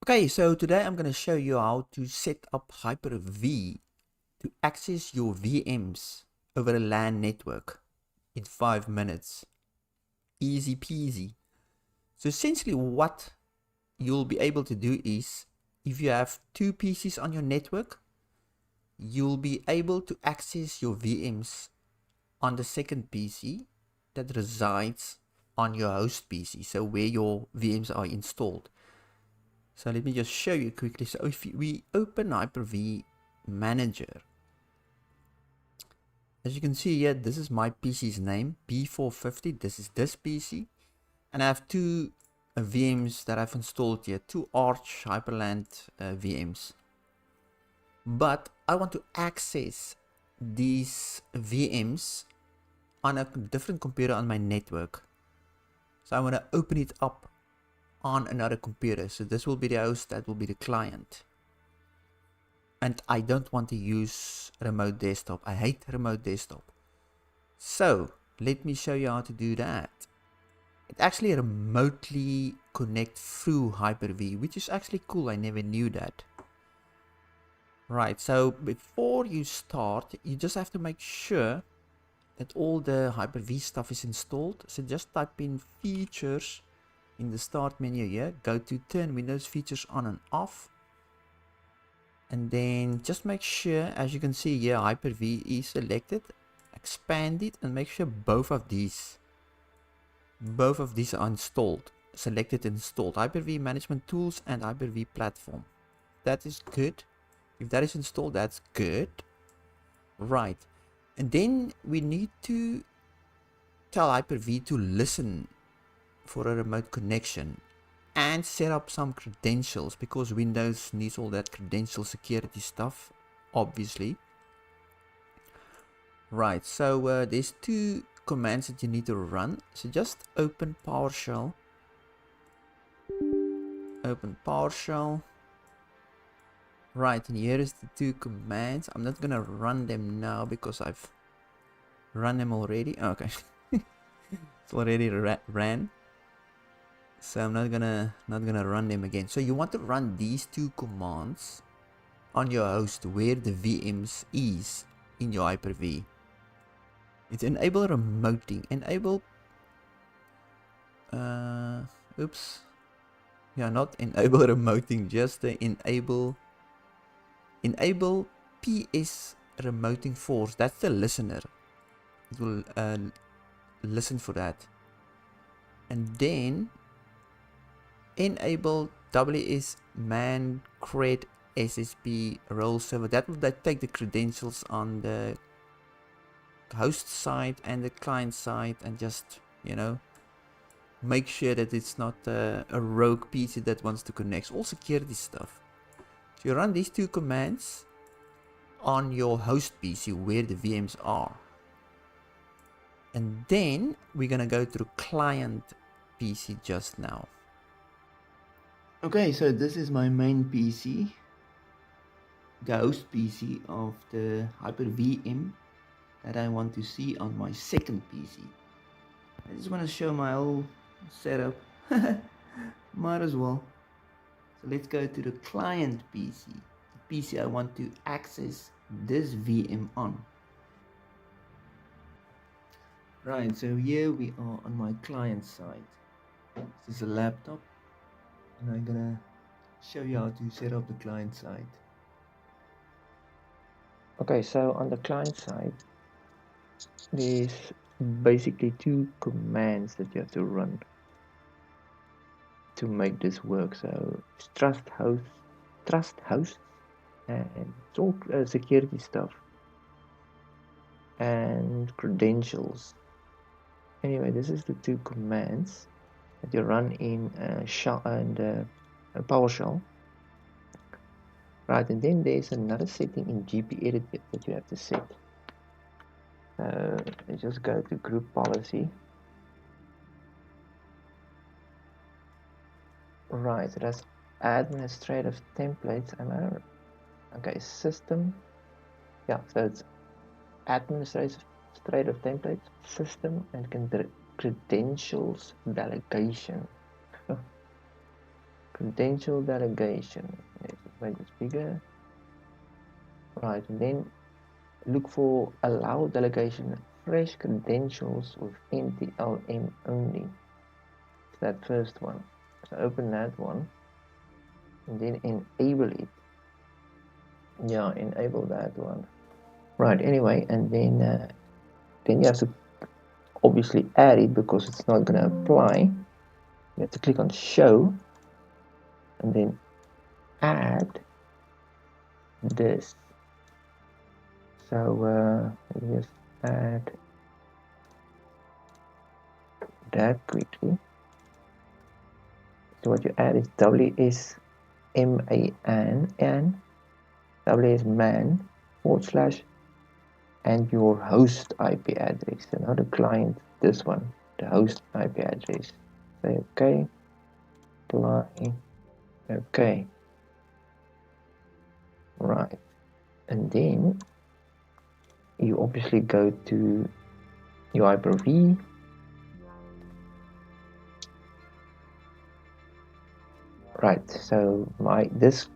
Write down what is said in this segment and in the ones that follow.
Okay, so today I'm going to show you how to set up Hyper-V to access your VMs over a LAN network in 5 minutes. Easy peasy. So essentially what you'll be able to do is, if you have two PCs on your network, you'll be able to access your VMs on the second PC that resides on your host PC, so where your VMs are installed. So let me just show you quickly. So if we open Hyper-V Manager, as you can see here, this is my PC's name, B450. This is this PC. And I have two VMs that I've installed here, two Arch Hyprland VMs. But I want to access these VMs on a different computer on my network. So I want to open it up on another computer. So this will be the host, that will be the client. And I don't want to use remote desktop. I hate remote desktop. So let me show you how to do that. It actually remotely connects through Hyper-V, which is actually cool. I never knew that. Right, so before you start, you just have to make sure that all the Hyper-V stuff is installed. So just type in features in the start menu here. Go to turn Windows features on and off. And then just make sure, as you can see here, Hyper-V is selected. Expand it and make sure both of these are installed. Selected and installed. Hyper-V Management Tools and Hyper-V Platform. That is good. If that is installed, that's good. Right. And then we need to tell Hyper-V to listen for a remote connection and set up some credentials, because Windows needs all that credential security stuff, obviously. Right, so there's two commands that you need to run. So just open PowerShell. Open PowerShell. Right, and here is the two commands. I'm not gonna run them now because I've run them already. Okay. It's already ran. So I'm not gonna run them again. So you want to run these two commands on your host where the VMs is in your Hyper-V. It's enable remoting. Enable oops. Yeah, not enable remoting, just the enable PS remoting force. That's the listener. It will listen for that. And then enable WS man create SSP role server. That will take the credentials on the host side and the client side, and just, you know, make sure that it's not a rogue PC that wants to connect. All security stuff. So you run these two commands on your host PC where the VMs are. And then we're gonna go to client PC just now. Okay, so this is my main PC, the host PC of the Hyper-VM that I want to see on my second PC. I just want to show my whole setup. Might as well. So let's go to the client PC, the PC I want to access this VM on. Right, so here we are on my client side. This is a laptop, and I'm gonna show you how to set up the client side. Okay, so on the client side, there's basically two commands that you have to run to make this work. So it's trust hosts, and it's all security stuff and credentials. Anyway, this is the two commands that you run in PowerShell. Right, and then there's another setting in GPEdit that you have to set. Just go to group policy. Right, so that's administrative templates. Okay, system. Yeah, so it's administrative templates, system, and credentials validation. credential delegation. Let's make this bigger. Right, and then look for allow delegation fresh credentials with NTLM only. It's that first one. So open that one and then enable it. Yeah, enable that one. Right, anyway, and then you have to obviously add it because it's not going to apply. You have to click on show and then add this. So just add that quickly. So what you add is WSMAN, WSMAN / and your host IP address. So now the client, this one, the host IP address. Say okay, apply, okay. Right, and then you obviously go to your Hyper-V. Right, so this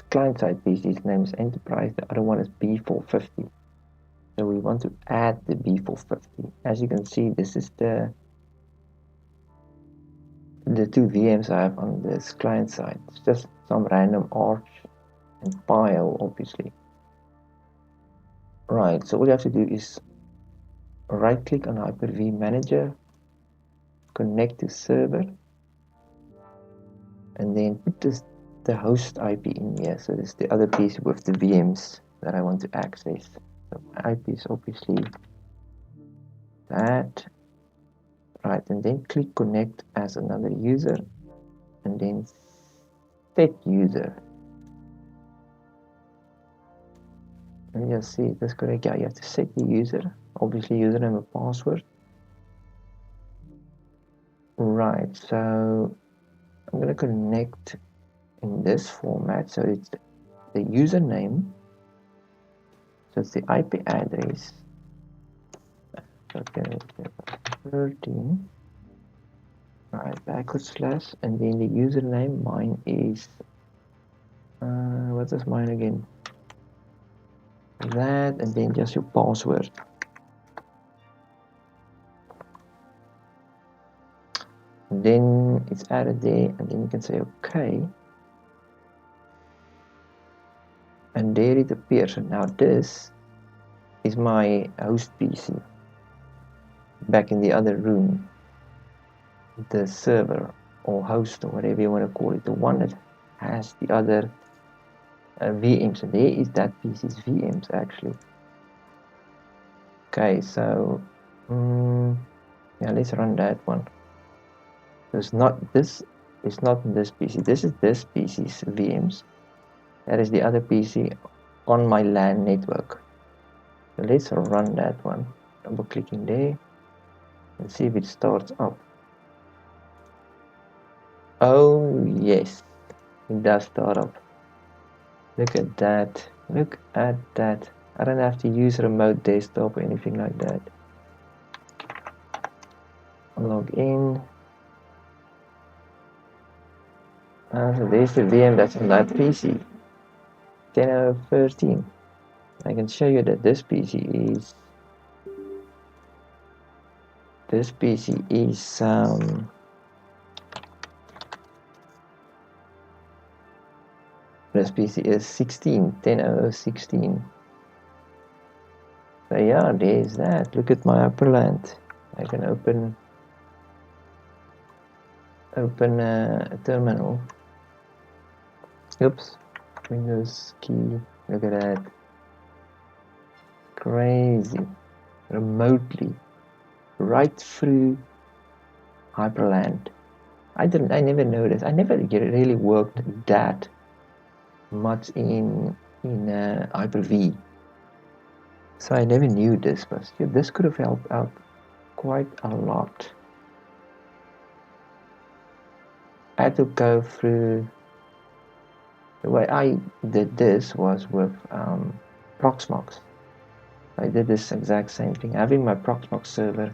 client side PC's name is Enterprise, the other one is B450. So we want to add the B450. As you can see, this is the two VMs I have on this client side. It's just some random Arch and Pio, obviously. Right, so all you have to do is right click on Hyper-V Manager, connect to server, and then put the host IP in here. So this is the other piece with the VMs that I want to access. So my IP is obviously that. Right, and then click connect as another user, and then set user. And you'll see that's correct. Yeah, you have to set the user, obviously username and password. Right, so I'm gonna connect in this format. So it's the username, so it's the IP address. Okay, 13. Right, backward slash, and then the username. Mine is what is mine again? That, and then just your password. And then it's added there, and then you can say okay, and there it appears. And now this is my host PC back in the other room, the server or host or whatever you want to call it, the one that has the other VMs. And there is that PC's VMs actually. Okay, so yeah, let's run that one. It's not this. It's not this PC. This is this PC's VMs. That is the other PC on my LAN network. So let's run that one. Double clicking there and see if it starts up. Oh yes, it does start up. Look at that. Look at that. I don't have to use remote desktop or anything like that. Log in. So there's the VM that's on that PC. 10/13. I can show you that this PC is this PC is 16, 10/16. So yeah, there's that. Look at my Hyprland. I can open a terminal. Oops, Windows key. Look at that. Crazy. Remotely, right through Hyprland. I never noticed. I never really worked that much in Hyper-V. So I never knew this, but this could have helped out quite a lot. I had to go through. The way I did this was with Proxmox. I did this exact same thing, having my Proxmox server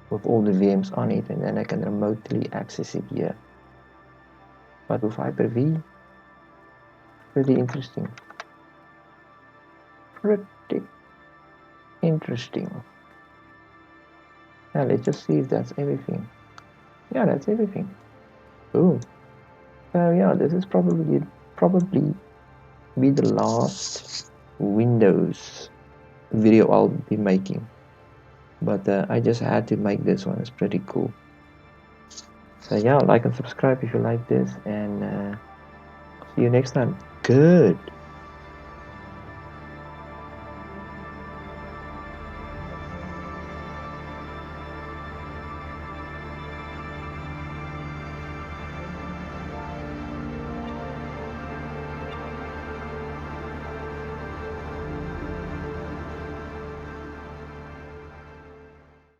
with all the VMs on it, and then I can remotely access it here. but with Hyper-V. Pretty interesting. Pretty interesting. Now let's just see if that's everything. Yeah, that's everything. Boom. So yeah, this is probably be the last Windows video I'll be making. But I just had to make this one. It's pretty cool. So yeah, like and subscribe if you like this, and see you next time. Good.